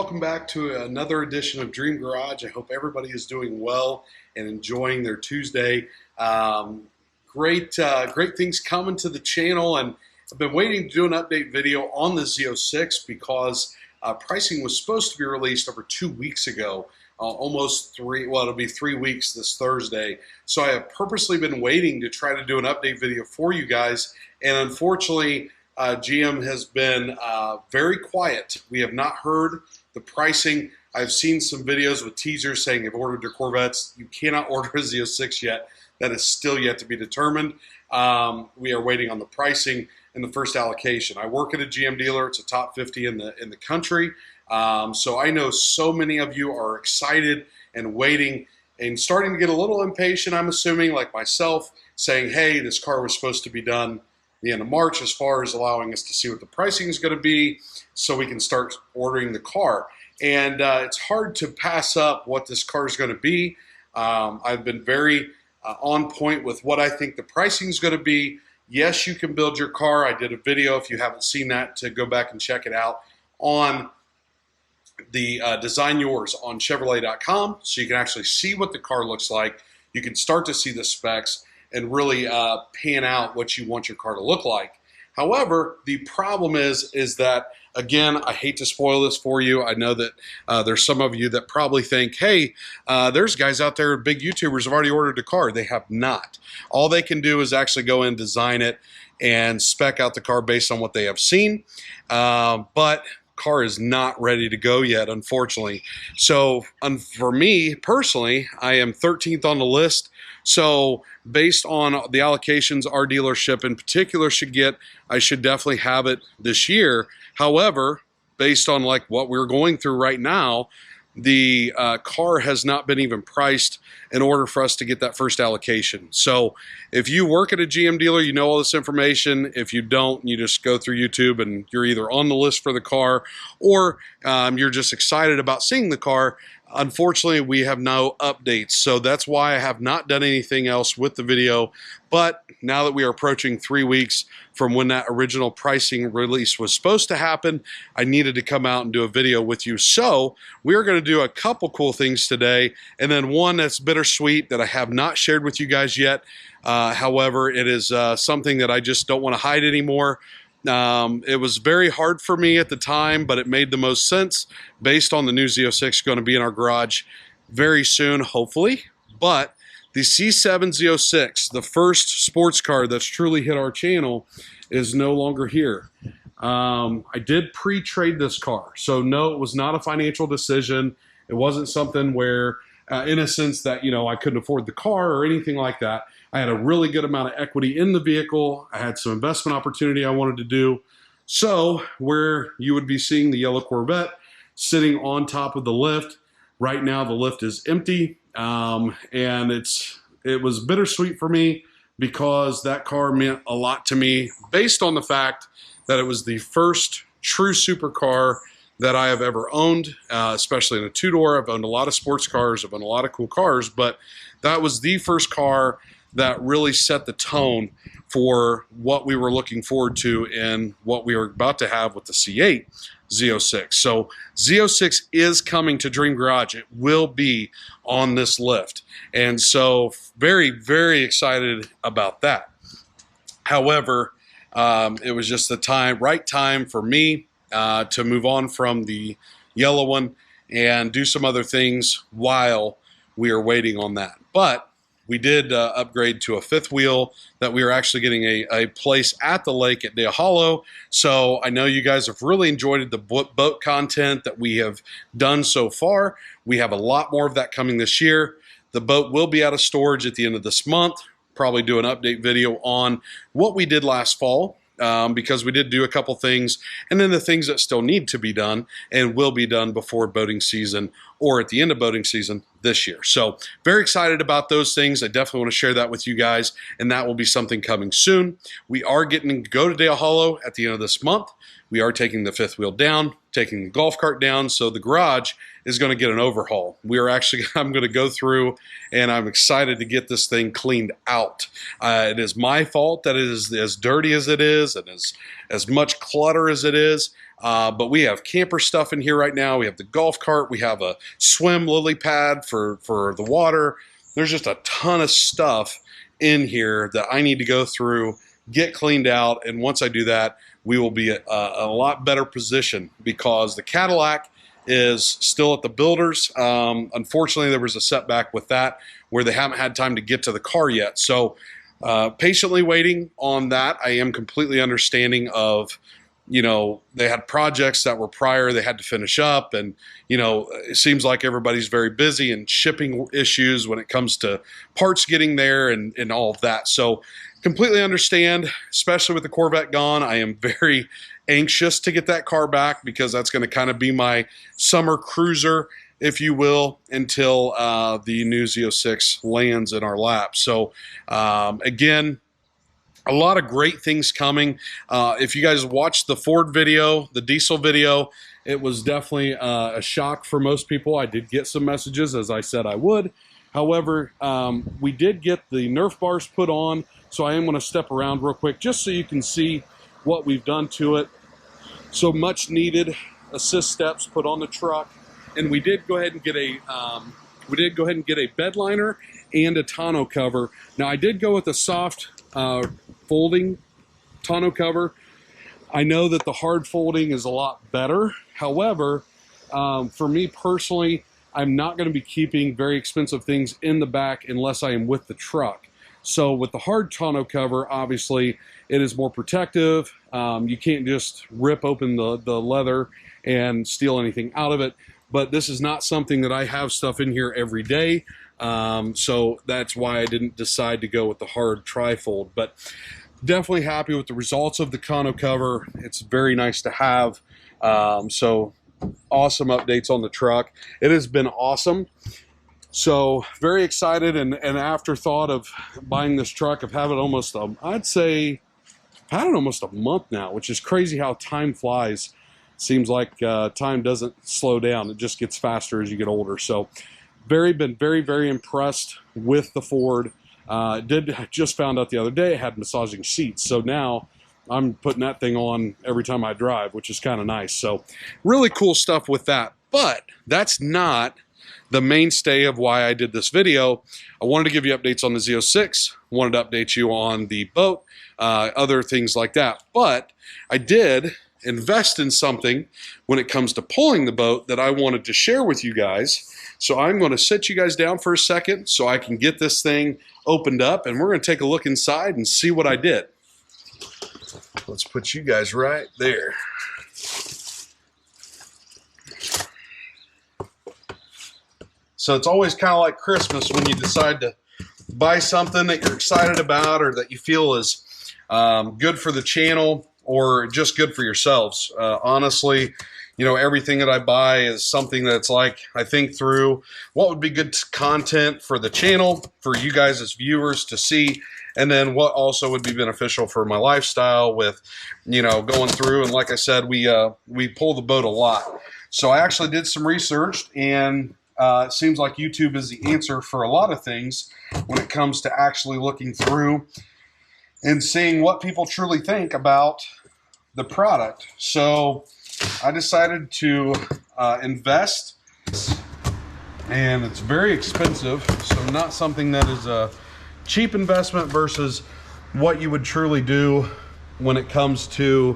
welcome back to another edition of Dream Garage. I hope everybody is doing well and enjoying their Tuesday. Great things coming to the channel, and I've been waiting to do an update video on the Z06 because pricing was supposed to be released over 2 weeks ago, almost it'll be 3 weeks this Thursday. So I have purposely been waiting to try to do an update video for you guys, and unfortunately, GM has been very quiet. We have not heard the pricing. I've seen some videos with teasers saying they've ordered their Corvettes. You cannot order a Z06 yet. That is still yet to be determined. We are waiting on the pricing and the first allocation. I work at a GM dealer. It's a top 50 in the country. So I know so many of you are excited and waiting and starting to get a little impatient, I'm assuming, like myself, saying, hey, this car was supposed to be done the end of March, as far as allowing us to see what the pricing is going to be so we can start ordering the car. And it's hard to pass up what this car is going to be. I've been very on point with what I think the pricing is going to be. Yes, you can build your car. I did a video, if you haven't seen that, to go back and check it out on the Design Yours on Chevrolet.com, so you can actually see what the car looks like. You can start to see the specs and really pan out what you want your car to look like. However, the problem is that, again, I hate to spoil this for you. I know that there's some of you that probably think, hey, there's guys out there, big YouTubers, have already ordered a car. They have not. All they can do is actually go in, design it, and spec out the car based on what they have seen. But car is not ready to go yet, unfortunately. So for me personally, I am 13th on the list. So based on the allocations our dealership in particular should get, I should definitely have it this year. However, based on like what we're going through right now, the car has not been even priced in order for us to get that first allocation. So if you work at a GM dealer, you know all this information. If you don't, you just go through YouTube and you're either on the list for the car or you're just excited about seeing the car. Unfortunately, we have no updates, so that's why I have not done anything else with the video. But now that we are approaching 3 weeks from when that original pricing release was supposed to happen, I needed to come out and do a video with you. So we're going to do a couple cool things today, and then one that's bittersweet that I have not shared with you guys yet. However, it is something that I just don't want to hide anymore. It was very hard for me at the time, but it made the most sense based on the new Z06 going to be in our garage very soon, hopefully. But the C7 Z06, the first sports car that's truly hit our channel, is no longer here. I did pre-trade this car, so no, it was not a financial decision. It wasn't something where, in a sense that, you know, I couldn't afford the car or anything like that. I had a really good amount of equity in the vehicle. I had some investment opportunity I wanted to do. So where you would be seeing the yellow Corvette sitting on top of the lift, right now the lift is empty. And it was bittersweet for me because that car meant a lot to me based on the fact that it was the first true supercar that I have ever owned, especially in a two-door. I've owned a lot of sports cars, I've owned a lot of cool cars, but that was the first car that really set the tone for what we were looking forward to and what we were about to have with the C8 Z06. So Z06 is coming to Dream Garage. It will be on this lift. And so very, very excited about that. However, it was just the right time for me to move on from the yellow one and do some other things while we are waiting on that. But we did upgrade to a fifth wheel that we are actually getting a place at the lake at Dale Hollow. So I know you guys have really enjoyed the boat content that we have done so far. We have a lot more of that coming this year. The boat will be out of storage at the end of this month. Probably do an update video on what we did last fall. Because we did do a couple things, and then the things that still need to be done and will be done before boating season or at the end of boating season this year. So very excited about those things. I definitely want to share that with you guys, and that will be something coming soon. We are getting to go to Dale Hollow at the end of this month. We are taking the fifth wheel down, taking the golf cart down, so the garage is going to get an overhaul. I'm going to go through, and I'm excited to get this thing cleaned out. It is my fault that it is as dirty as it is and as much clutter as it is, But we have camper stuff in here right now. We have the golf cart. We have a swim lily pad for the water. There's just a ton of stuff in here that I need to go through, get cleaned out, and once I do that, we will be a lot better position, because the Cadillac is still at the builders. Unfortunately, there was a setback with that where they haven't had time to get to the car yet. So patiently waiting on that. I am completely understanding of, you know, they had projects that were prior they had to finish up, and, you know, it seems like everybody's very busy, and shipping issues when it comes to parts getting there and all of that. So completely understand, especially with the Corvette gone. I am very anxious to get that car back, because that's going to kind of be my summer cruiser, if you will, until the new Z06 lands in our lap. So again, a lot of great things coming. If you guys watched the Ford video, the diesel video, it was definitely a shock for most people. I did get some messages, as I said I would. However, we did get the Nerf bars put on, so I am going to step around real quick just so you can see what we've done to it. So much needed assist steps put on the truck, and we did go ahead and get a bed liner and a tonneau cover. Now I did go with a soft folding tonneau cover. I know that the hard folding is a lot better. However, for me personally, I'm not going to be keeping very expensive things in the back unless I am with the truck. So with the hard tonneau cover, obviously it is more protective. You can't just rip open the leather and steal anything out of it. But this is not something that I have stuff in here every day. So that's why I didn't decide to go with the hard trifold. But definitely happy with the results of the tonneau cover. It's very nice to have. So awesome updates on the truck. It has been awesome. So very excited, and afterthought of buying this truck. I've had it almost, I'd say, I've had it almost a month now, which is crazy how time flies. Seems like time doesn't slow down. It just gets faster as you get older. So been very impressed with the Ford. I just found out the other day it had massaging seats. So now I'm putting that thing on every time I drive, which is kind of nice. So really cool stuff with that. But that's not the mainstay of why I did this video. I wanted to give you updates on the Z06, wanted to update you on the boat, other things like that. But I did invest in something when it comes to pulling the boat that I wanted to share with you guys. So I'm going to sit you guys down for a second so I can get this thing opened up, and we're going to take a look inside and see what I did. Let's put you guys right there. So it's always kind of like Christmas when you decide to buy something that you're excited about, or that you feel is good for the channel, or just good for yourselves. Honestly, you know, everything that I buy is something that's like, I think through what would be good content for the channel, for you guys as viewers to see, and then what also would be beneficial for my lifestyle with, you know, going through. And like I said, we pull the boat a lot. So I actually did some research, and it seems like YouTube is the answer for a lot of things when it comes to actually looking through and seeing what people truly think about the product. So I decided to invest, and it's very expensive, so not something that is a cheap investment versus what you would truly do when it comes to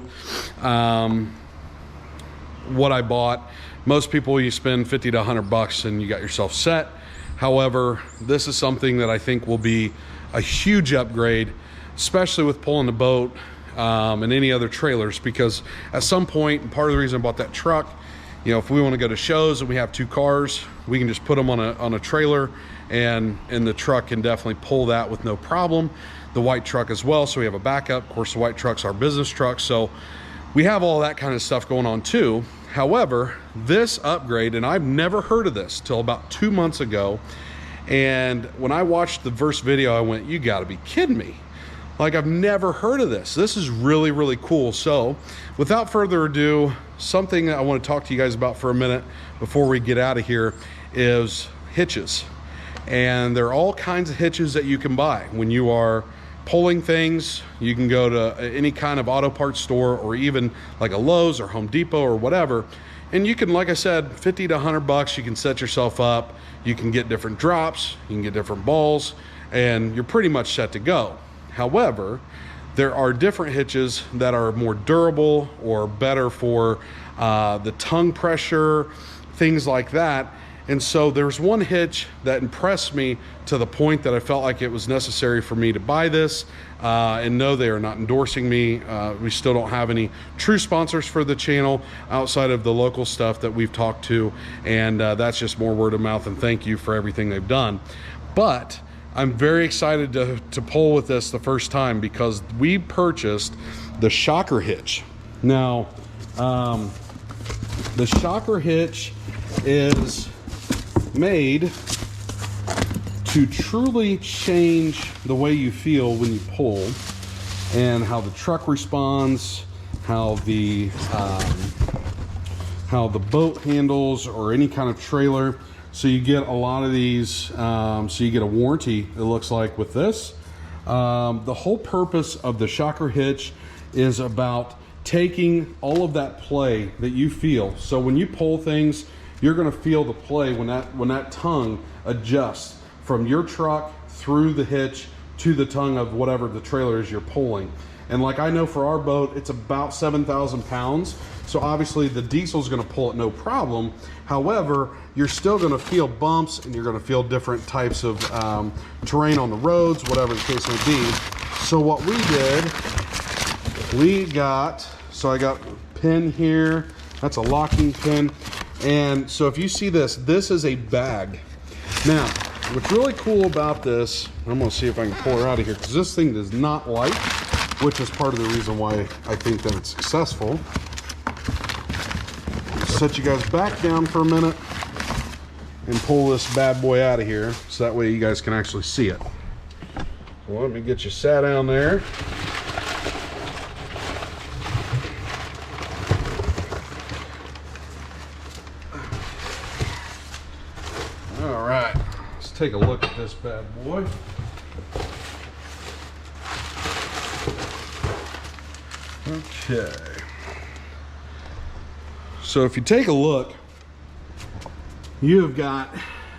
what I bought. Most people, you spend 50 to 100 bucks and you got yourself set. However, this is something that I think will be a huge upgrade, especially with pulling the boat and any other trailers, because at some point, and part of the reason I bought that truck, you know, if we want to go to shows and we have two cars, we can just put them on a trailer, and the truck can definitely pull that with no problem. The white truck as well, so we have a backup. Of course, the white truck's our business truck, so we have all that kind of stuff going on too. However, this upgrade, and I've never heard of this till about 2 months ago, and when I watched the first video, I went, you gotta be kidding me. Like, I've never heard of this. This is really cool. So without further ado, something that I want to talk to you guys about for a minute before we get out of here is hitches. And there are all kinds of hitches that you can buy when you are pulling things, you can go to any kind of auto parts store or even like a Lowe's or Home Depot or whatever. And you can, like I said, 50 to 100 bucks, you can set yourself up. You can get different drops, you can get different balls, and you're pretty much set to go. However, there are different hitches that are more durable or better for the tongue pressure, things like that. And so there's one hitch that impressed me to the point that I felt like it was necessary for me to buy this. And no, they are not endorsing me. We still don't have any true sponsors for the channel outside of the local stuff that we've talked to. And that's just more word of mouth and thank you for everything they've done. But I'm very excited to pull with this the first time because we purchased the shocker hitch. Now, the shocker hitch is made to truly change the way you feel when you pull and how the truck responds, how the boat handles or any kind of trailer. So you get a lot of these, so you get a warranty, it looks like, with this. The whole purpose of the shocker hitch is about taking all of that play that you feel. So when you pull things, you're gonna feel the play when that tongue adjusts from your truck through the hitch to the tongue of whatever the trailer is you're pulling. And like I know for our boat, it's about 7,000 pounds. So obviously the diesel's gonna pull it no problem. However, you're still gonna feel bumps and you're gonna feel different types of terrain on the roads, whatever the case may be. So what we did, I got a pin here. That's a locking pin. And so if you see this, this is a bag. Now, what's really cool about this, I'm gonna see if I can pull her out of here because this thing does not light, which is part of the reason why I think that it's successful. Set you guys back down for a minute and pull this bad boy out of here so that way you guys can actually see it. Well, let me get you sat down there. All right, let's take a look at this bad boy. Okay. So if you take a look, you have got,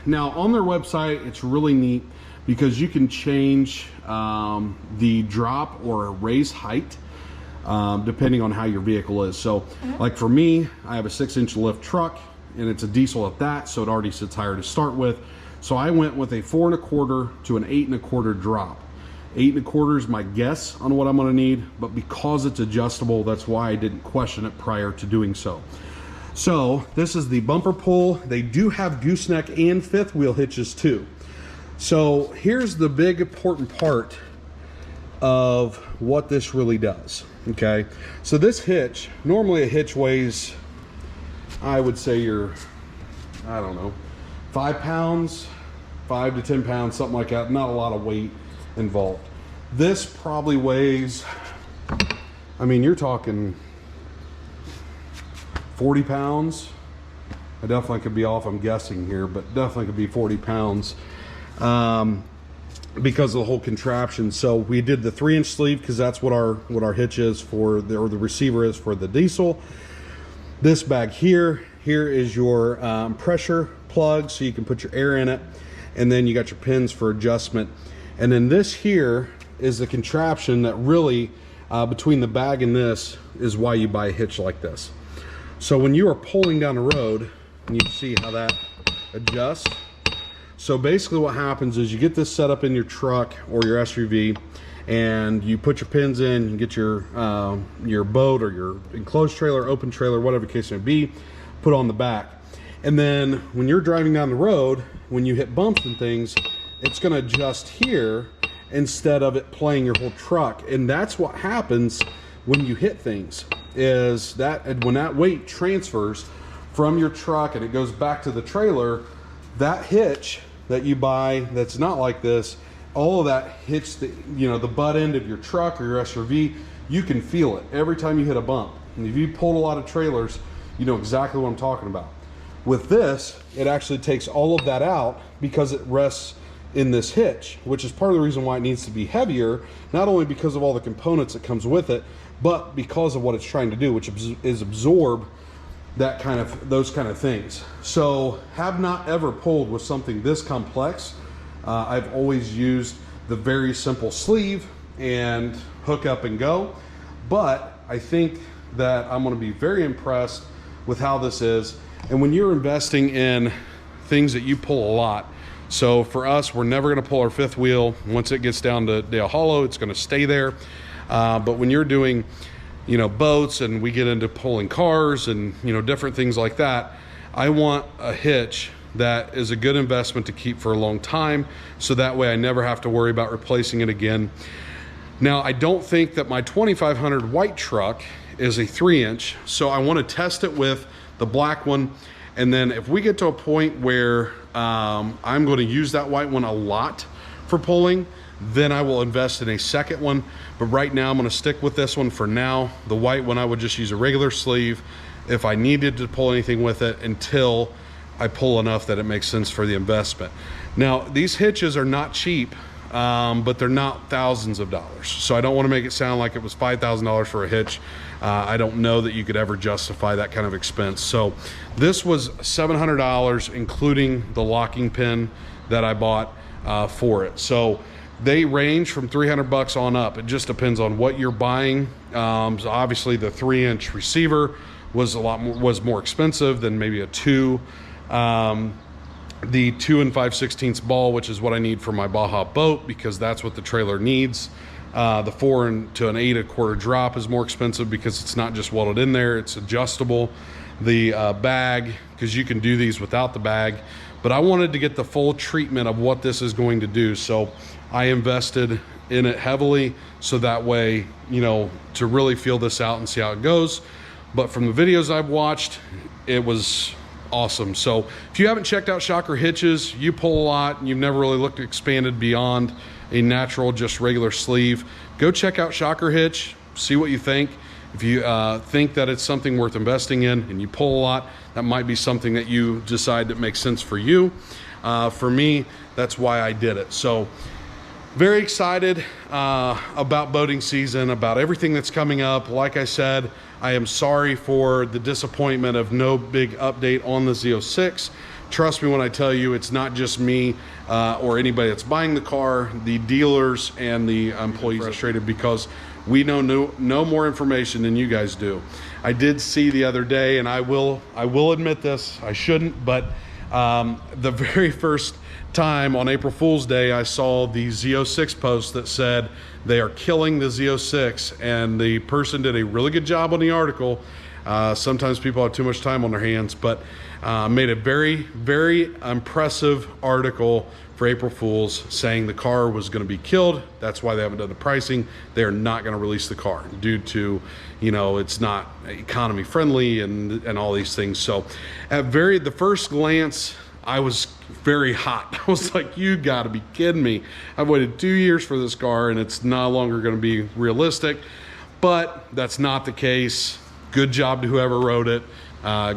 now on their website, it's really neat because you can change the drop or raise height depending on how your vehicle is. So like for me, I have a 6-inch lift truck and it's a diesel at that, so it already sits higher to start with. So I went with a 4 1/4 to an 8 1/4 drop. 8 1/4 is my guess on what I'm gonna need, but because it's adjustable, that's why I didn't question it prior to doing so. So this is the bumper pull. They do have gooseneck and 5th wheel hitches too. So here's the big important part of what this really does, okay? So this hitch, normally a hitch weighs, I would say I don't know, 5 pounds, 5 to 10 pounds, something like that. Not a lot of weight involved. This probably weighs, I mean, you're talking 40 pounds. I definitely could be off, I'm guessing here, but definitely could be 40 pounds because of the whole contraption. So we did the 3-inch sleeve because that's what our hitch is for, or the receiver is for the diesel. This bag here is your pressure plug, so you can put your air in it, and then you got your pins for adjustment. And then this here is the contraption that really, between the bag and this, is why you buy a hitch like this. So when you are pulling down the road, and you can see how that adjusts. So basically what happens is you get this set up in your truck or your SUV, and you put your pins in, you get your boat or your enclosed trailer, open trailer, whatever the case may be, put on the back. And then when you're driving down the road, when you hit bumps and things, it's gonna adjust here instead of it playing your whole truck. And that's what happens when you hit things, is that when that weight transfers from your truck and it goes back to the trailer, that hitch that you buy that's not like this, all of that hits the, the butt end of your truck or your SUV. You can feel it every time you hit a bump. And if you pulled a lot of trailers, you know exactly what I'm talking about. With this, it actually takes all of that out because it rests in this hitch, which is part of the reason why it needs to be heavier, not only because of all the components that comes with it, but because of what it's trying to do, which is absorb those kind of things. So have not ever pulled with something this complex. I've always used the very simple sleeve and hook up and go, but I think that I'm going to be very impressed with how this is. And when you're investing in things that you pull a lot, so for us, we're never going to pull our fifth wheel. Once it gets down to Dale Hollow, it's going to stay there. But when you're doing, you know, boats, and we get into pulling cars and, you know, different things like that, I want a hitch that is a good investment to keep for a long time, so that way I never have to worry about replacing it again. Now, I don't think that my 2500 white truck is a 3-inch, so I want to test it with the black one. And then if we get to a point where I'm going to use that white one a lot for pulling, then I will invest in a second one. But right now I'm going to stick with this one for now. The white one, I would just use a regular sleeve if I needed to pull anything with it, until I pull enough that it makes sense for the investment. Now, these hitches are not cheap, but they're not thousands of dollars. So I don't want to make it sound like it was $5,000 for a hitch. I don't know that you could ever justify that kind of expense. So this was $700, including the locking pin that I bought for it. So they range from 300 bucks on up. It just depends on what you're buying. So obviously the 3-inch receiver was more expensive than maybe a 2. The 2 5/16 ball, which is what I need for my Baja boat, because that's what the trailer needs. The 4 to an 8 1/4 drop is more expensive because it's not just welded in there, it's adjustable. The bag, because you can do these without the bag, but I wanted to get the full treatment of what this is going to do. So I invested in it heavily, so that way, you know, to really feel this out and see how it goes. But from the videos I've watched, it was awesome. So if you haven't checked out Shocker hitches, you pull a lot and you've never really looked expanded beyond a natural, just regular sleeve, go check out Shocker hitch, see what you think. If you think that it's something worth investing in and you pull a lot, that might be something that you decide that makes sense for you. For me, that's why I did it. So very excited about boating season, about everything that's coming up. Like I said, I am sorry for the disappointment of no big update on the Z06. Trust me when I tell you, it's not just me or anybody that's buying the car. The dealers and the employees are frustrated because we know no more information than you guys do. I did see the other day, and I will admit this, I shouldn't, but the very first time on April Fool's Day, I saw the Z06 post that said they are killing the Z06, and the person did a really good job on the article. Sometimes people have too much time on their hands, but made a very, very impressive article for April Fools saying the car was going to be killed. That's why they haven't done the pricing. They are not going to release the car due to, you know, it's not economy friendly and all these things. So at the first glance, I was very hot. I was like, you gotta be kidding me. I've waited 2 years for this car and it's no longer gonna be realistic. But that's not the case. Good job to whoever wrote it.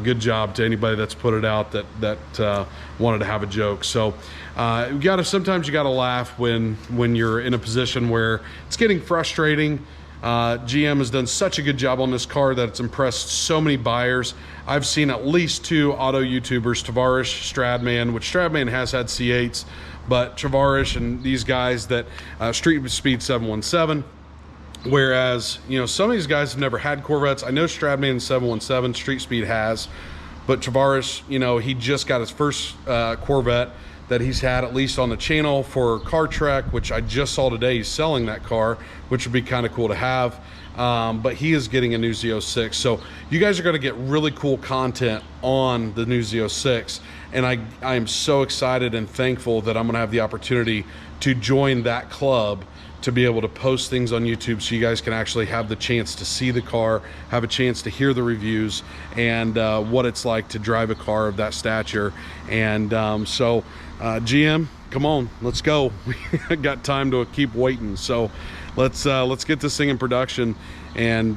Good job to anybody that's put it out that wanted to have a joke. So sometimes you gotta laugh when you're in a position where it's getting frustrating. GM has done such a good job on this car that it's impressed so many buyers. I've seen at least 2 auto YouTubers, Tavares, Stradman, which Stradman has had C8s, but Tavares and these guys that Street Speed 717. Whereas, you know, some of these guys have never had Corvettes. I know Stradman 717, Street Speed has, but Tavares, you know, he just got his first Corvette that he's had, at least on the channel, for Car Trek, which I just saw today. He's selling that car, which would be kind of cool to have. But he is getting a new Z06. So you guys are going to get really cool content on the new Z06. And I am so excited and thankful that I'm going to have the opportunity to join that club, to be able to post things on YouTube so you guys can actually have the chance to see the car, have a chance to hear the reviews, and what it's like to drive a car of that stature. And GM, come on, let's go. We got time to keep waiting. So let's get this thing in production and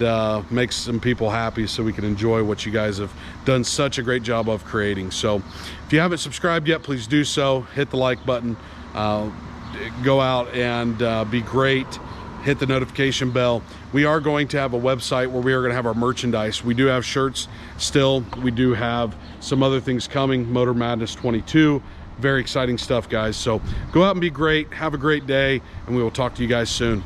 make some people happy so we can enjoy what you guys have done such a great job of creating. So if you haven't subscribed yet, please do so. Hit the like button. go out and be great. Hit the notification bell. We are going to have a website where we are going to have our merchandise. We do have shirts still. We do have some other things coming. Motor Madness 22. Very exciting stuff, guys. So go out and be great. Have a great day, and we will talk to you guys soon.